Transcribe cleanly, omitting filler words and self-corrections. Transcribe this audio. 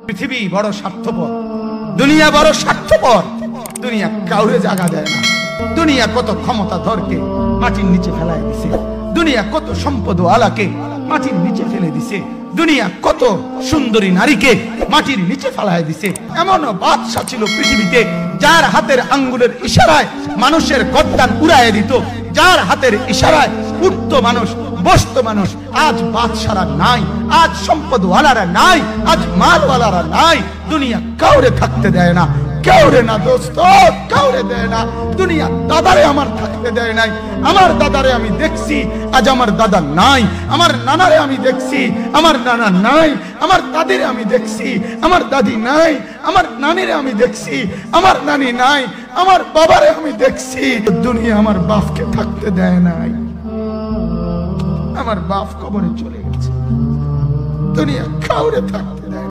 পৃথিবী বড় স্বার্থপর, দুনিয়া বড় স্বার্থপর। দুনিয়া কাউরে জায়গা দেয় না। দুনিয়া কত ক্ষমতা ধরকে মাটির নিচে ফেলায় দিছে। দুনিয়া কত সম্পদ আলাকে মাটির নিচে ফেলে দিছে। দুনিয়া কত সুন্দরী নারীকে মাটির নিচে ফেলায় দিছে। এমনও বাদশা ছিল পৃথিবীতে যার হাতের আঙ্গুলের ইশারায় মানুষের গর্দান উড়াইয়া দিত, যার হাতের ইশারায় উঠত মানুষ, বসত মানুষ। আজ বাদশারা নাই, আজ সম্পদওয়ালারা নাই, আজ মালওয়ালারা নাই। দুনিয়া কাউরে থাকতে দেয় না, কাউরে না দোস্ত, কাউরে দেয় না। দুনিয়া দাদারে আমার থাকতে দেয় নাই। আমার দাদারে আমি দেখছি, আজ আমার দাদা নাই। আমার নানারে আমি দেখছি, আমার নানা নাই। আমার দাদিরে আমি দেখছি, আমার দাদি নাই। আমার নানিরে আমি দেখছি, আমার নানি নাই। আমার বাবারে আমি দেখছি। দুনিয়া আমার বাপকে থাকতে দেয় নাই। আমার বাপ কবরে চলে গেছে। দুনিয়া কাউরে থাকতে